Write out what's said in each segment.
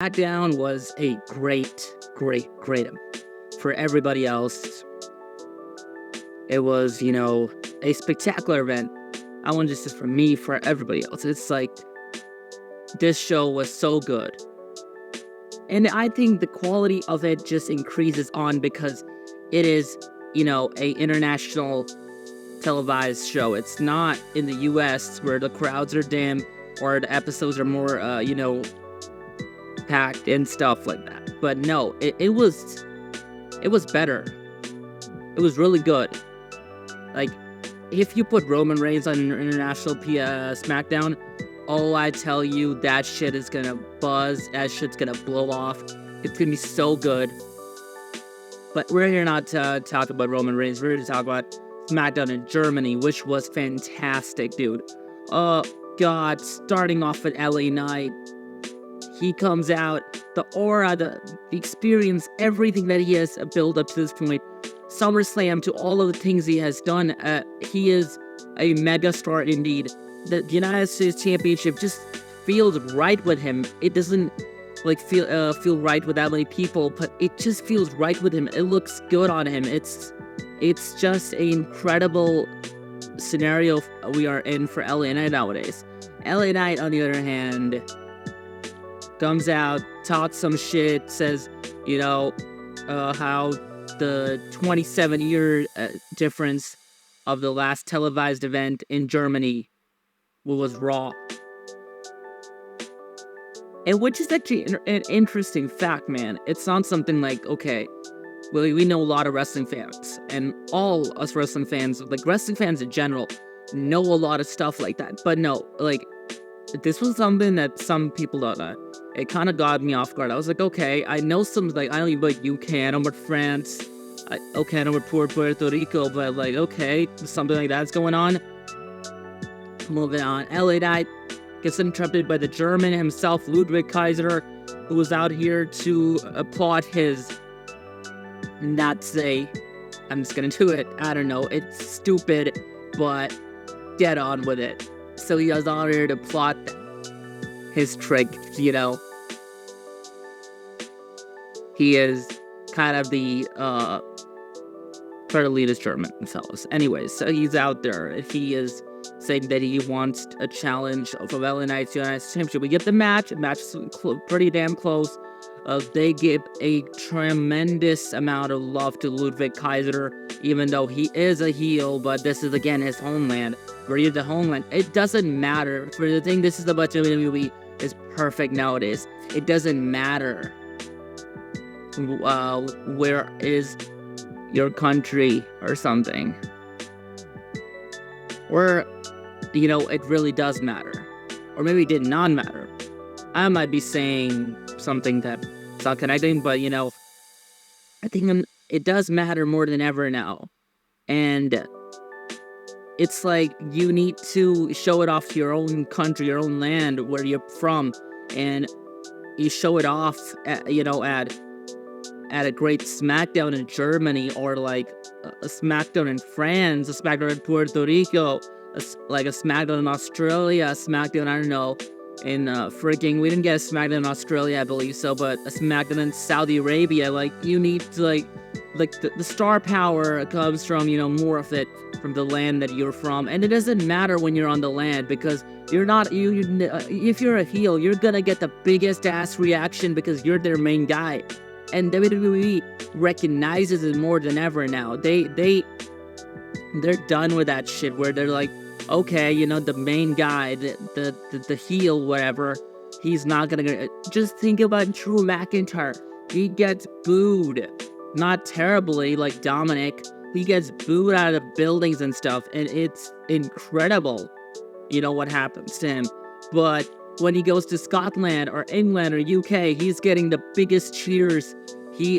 SmackDown was a great. For everybody else, it was, a spectacular event. I want just for me, for everybody else. It's like, this show was so good. And I think the quality of it just increases on because it is, a international televised show. It's not in the US where the crowds are dim or the episodes are more, packed and stuff like that. But no, it was better. It was really good. Like, if you put Roman Reigns on an international SmackDown, oh, I tell you, that shit is gonna buzz. That shit's gonna blow off. It's gonna be so good. But we're here not to talk about Roman Reigns. We're here to talk about SmackDown in Germany, which was fantastic, dude. Oh, God, starting off with LA Knight. He comes out, the aura, the experience, everything that he has built up to this point. SummerSlam, to all of the things he has done, he is a megastar indeed. The United States Championship just feels right with him. It doesn't feel right with that many people, but it just feels right with him. It looks good on him. It's just an incredible scenario we are in for LA Knight nowadays. LA Knight, on the other hand, comes out, talks some shit, says, how the 27-year difference of the last televised event in Germany was Raw. And which is actually an interesting fact, man. It's not something like, okay, well, we know a lot of wrestling fans, and all us wrestling fans, like wrestling fans in general, know a lot of stuff like that. But no, like, this was something that some people don't know. It kind of got me off guard. I was like, okay, I know some, like, I know about UK, I know about France, I know about Puerto Rico, but, like, okay, something like that's going on. Moving on, LA Knight gets interrupted by the German himself, Ludwig Kaiser, who was out here to applaud his, not say, I'm just gonna do it, I don't know, it's stupid, but get on with it. So he was out here to plot his trick, He is kind of the elitist German fellows. Anyways, so he's out there. He is saying that he wants a challenge of LA Knight's United States Championship. We get the match. The match is pretty damn close. They give a tremendous amount of love to Ludwig Kaiser, even though he is a heel, but this is, again, his homeland. We're the homeland. It doesn't matter. For the thing, this is about WWE is perfect nowadays. It doesn't matter where is your country or something. Or, it really does matter. Or maybe it did not matter. I might be saying something that's not connecting, but, I think it does matter more than ever now. And it's like you need to show it off to your own country, your own land, where you're from. And you show it off, at a great SmackDown in Germany, or like a SmackDown in France, a SmackDown in Puerto Rico, a SmackDown in Australia, a SmackDown, I don't know, in we didn't get a SmackDown in Australia, I believe so, but a SmackDown in Saudi Arabia. Like, you need to, the star power comes from, more of it from the land that you're from. And it doesn't matter when you're on the land, because you're not, if you're a heel, you're gonna get the biggest ass reaction because you're their main guy. And WWE recognizes it more than ever now. They're done with that shit where they're like, okay, the main guy, the heel, whatever, he's not gonna just think about Drew McIntyre. He gets booed, not terribly like Dominic. He gets booed out of the buildings and stuff, and it's incredible, what happens to him. But when he goes to Scotland or England or UK, he's getting the biggest cheers.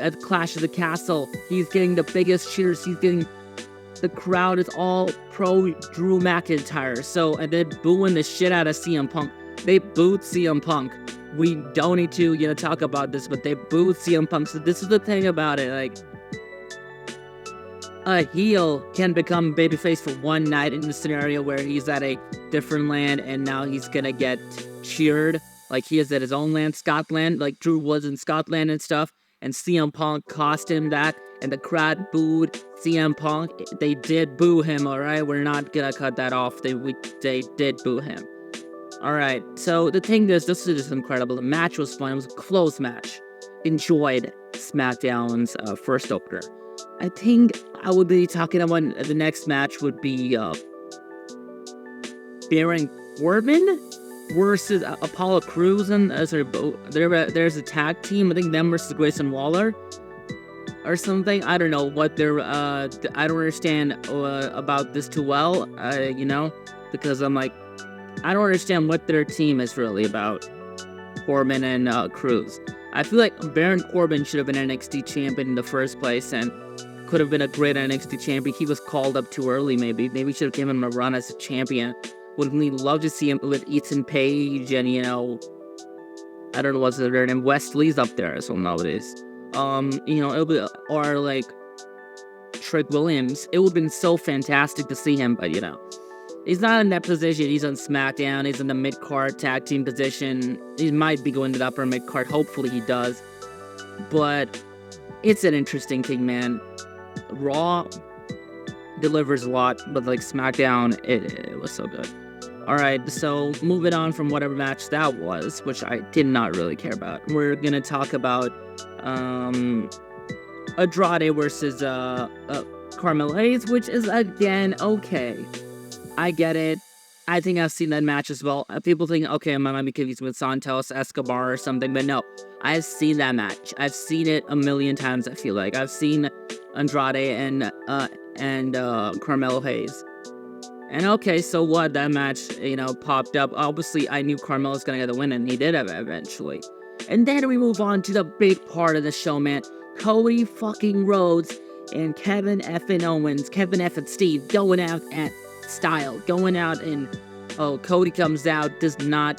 At Clash of the Castle, he's getting the biggest cheers. The crowd is all pro Drew McIntyre. So, and they're booing the shit out of CM Punk. They booed CM Punk. We don't need to, talk about this, but they booed CM Punk. So this is the thing about it, like, a heel can become babyface for one night in the scenario where he's at a different land and now he's gonna get cheered Like, he is at his own land, Scotland. Like, Drew was in Scotland and stuff. And CM Punk cost him that. And the crowd booed CM Punk. They did boo him, alright? We're not gonna cut that off. They did boo him. Alright, so the thing is, this is just incredible. The match was fun. It was a close match. Enjoyed SmackDown's first opener. I think I would be talking about the next match would be Baron Corbin versus Apollo Crews, and there's a tag team. I think them versus Grayson Waller or something. I don't know what they're. I don't understand about this too well. Because I'm like, I don't understand what their team is really about. Corbin and Crews. I feel like Baron Corbin should have been NXT champion in the first place and could have been a great NXT champion. He was called up too early, maybe. Maybe should have given him a run as a champion. Would really love to see him with Ethan Page and, I don't know what's their name. Wesley's up there as well nowadays. It'll be, or like Trick Williams. It would have been so fantastic to see him, but he's not in that position. He's on SmackDown. He's in the mid-card tag team position. He might be going to the upper mid-card. Hopefully he does. But it's an interesting thing, man. Raw delivers a lot, but like SmackDown, it was so good. Alright, so moving on from whatever match that was, which I did not really care about. We're gonna talk about Andrade versus Carmelo Hayes, which is, again, okay. I get it. I think I've seen that match as well. People think, okay, I might be confused with Santos Escobar or something, but no. I've seen that match. I've seen it a million times, I feel like. I've seen Andrade and Carmelo Hayes. And okay, so what? That match, popped up. Obviously, I knew Carmelo was gonna get the win, and he did eventually. And then we move on to the big part of the show, man. Cody fucking Rhodes and Kevin F. Owens, Kevin F. and Steve going out at style, going out and Cody comes out, does not,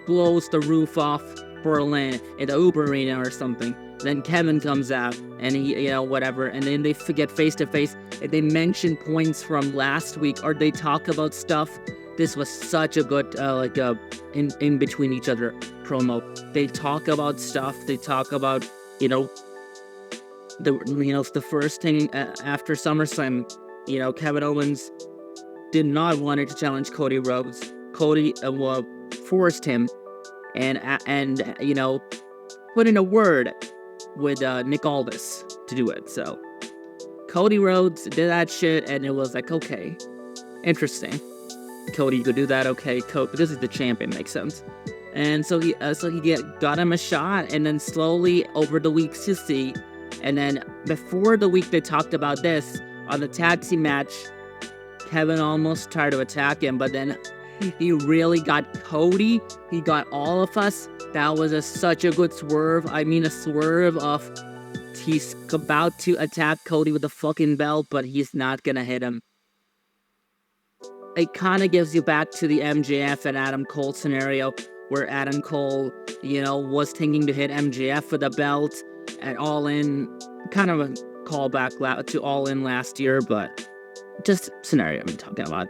blows the roof off Berlin in the Uber Arena or something. Then Kevin comes out and he, whatever, and then they get face to face and they mention points from last week or they talk about stuff. This was such a good, in between each other promo. They talk about stuff. They talk about, the first thing after SummerSlam. Kevin Owens did not want to challenge Cody Rhodes. Cody forced him and put in a word with Nick Aldis to do it. So Cody Rhodes did that shit, and it was like, okay, interesting. Cody could do that, okay. Because he's the champion, makes sense. And so he got him a shot, and then slowly over the weeks you see, and then before the week they talked about this on the tag team match, Kevin almost tried to attack him, but then he really got Cody. He got all of us. That was such a good swerve. I mean, a swerve of he's about to attack Cody with the fucking belt, but he's not gonna hit him. It kind of gives you back to the MJF and Adam Cole scenario, where Adam Cole, was thinking to hit MJF for the belt at All In. Kind of a callback to All In last year, but just scenario I'm talking about.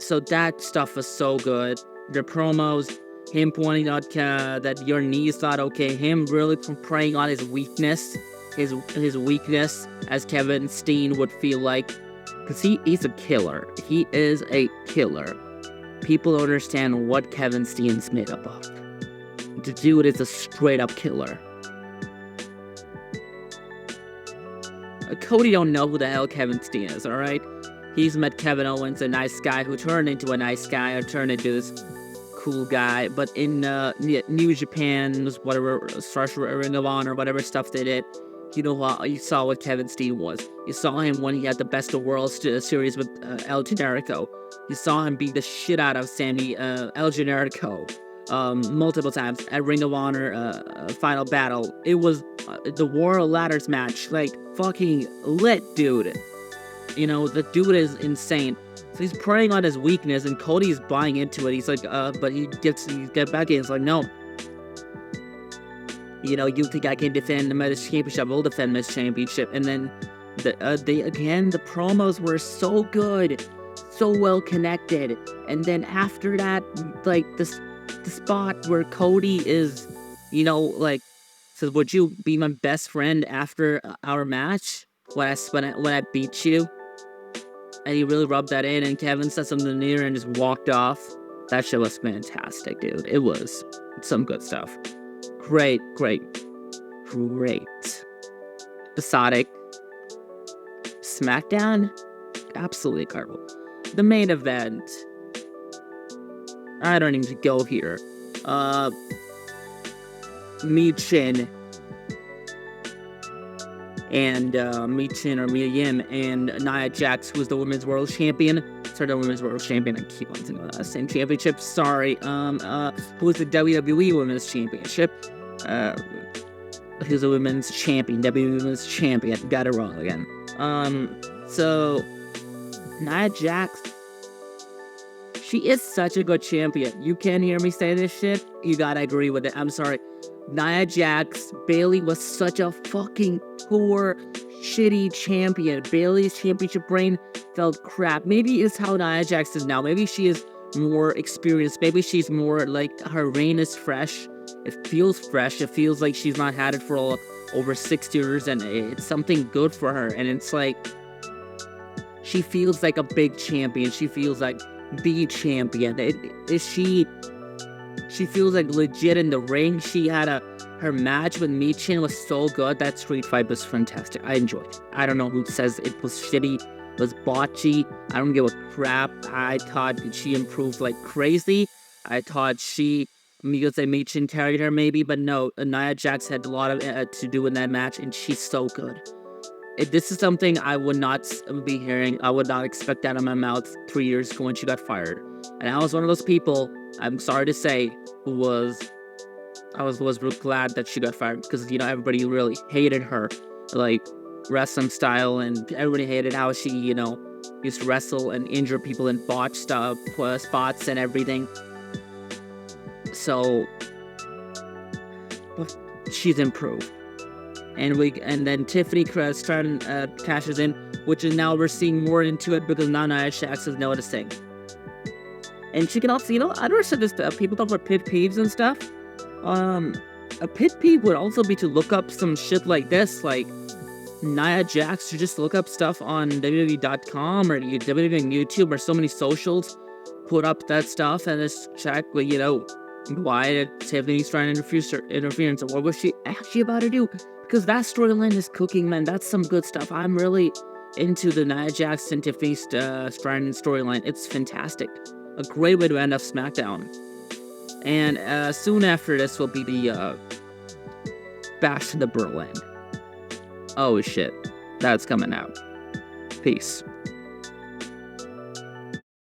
So that stuff was so good. The promos, him pointing out that your knee's not okay, him really preying on his weakness, his weakness, as Kevin Steen would feel like, because he's a killer. He is a killer. People don't understand what Kevin Steen's made up of. The dude is a straight up killer. Cody don't know who the hell Kevin Steen is, alright? He's met Kevin Owens, a nice guy who turned into a nice guy, or turned into this cool guy. But in New Japan, whatever, Ring of Honor, whatever stuff they did, you saw what Kevin Steen was. You saw him when he had the Best of Worlds series with El Generico. You saw him beat the shit out of El Generico multiple times at Ring of Honor Final Battle. It was the War of Ladders match, like, fucking lit, dude. The dude is insane. So he's preying on his weakness, and Cody's buying into it. He's like, but he gets back in. He's like, no. You think I can defend the Miz Championship? I'll defend Miz Championship. And then the promos were so good. so well connected. And then after that, like the spot where Cody is, like, says, "Would you be my best friend after our match when I beat you?" And he really rubbed that in, and Kevin said something near and just walked off. That shit was fantastic, dude. It was some good stuff. Great. Episodic. SmackDown? Absolutely incredible. The main event. I don't need to go here. Minchin and Minchin or Mia Yim and Nia Jax, who's the Women's World Champion. Sorry, the Women's World Champion. I keep on saying that same championship. Sorry. Who's the WWE Women's Championship? Who's the Women's Champion? WWE Women's Champion. Got it wrong again. So Nia Jax, she is such a good champion. You can't hear me say this shit. You gotta agree with it. I'm sorry. Nia Jax, Bayley was such a fucking poor, shitty champion. Bayley's championship reign felt crap. Maybe it's how Nia Jax is now. Maybe she is more experienced. Maybe she's more like, her reign is fresh. It feels fresh. It feels like she's not had it for over 6 years, and it's something good for her. And it's like, she feels like a big champion. She feels like the champion. She feels like legit in the ring. She had her match with Minchin was so good. That street fight was fantastic. I enjoyed it. I don't know who says it was shitty, it was botchy. I don't give a crap. I thought she improved like crazy. I thought Minchin carried her maybe, but no, Nia Jax had a lot of to do in that match, and she's so good. This is something I would not be hearing. I would not expect that out of my mouth 3 years ago when she got fired. And I was one of those people, I'm sorry to say, who was real glad that she got fired, because, everybody really hated her, like, wrestling style, and everybody hated how she, used to wrestle and injure people and botch stuff, spots and everything. So, she's improved. And then Tiffany Stratton cashes in, which is now we're seeing more into it because now Nia Jax is noticing. And she can also, I don't understand this. People talk about pit peeves and stuff. A pit peeve would also be to look up some shit like this, like Nia Jax, to just look up stuff on WWE.com or WWE on YouTube or so many socials, put up that stuff and just check, why did Tiffany trying to interference? What was she actually about to do? Because that storyline is cooking, man. That's some good stuff. I'm really into the Nia Jax and Tiffany Stratton storyline. It's fantastic. A great way to end up SmackDown. And soon after this will be the Bash to the Berlin. Oh shit, that's coming out. Peace.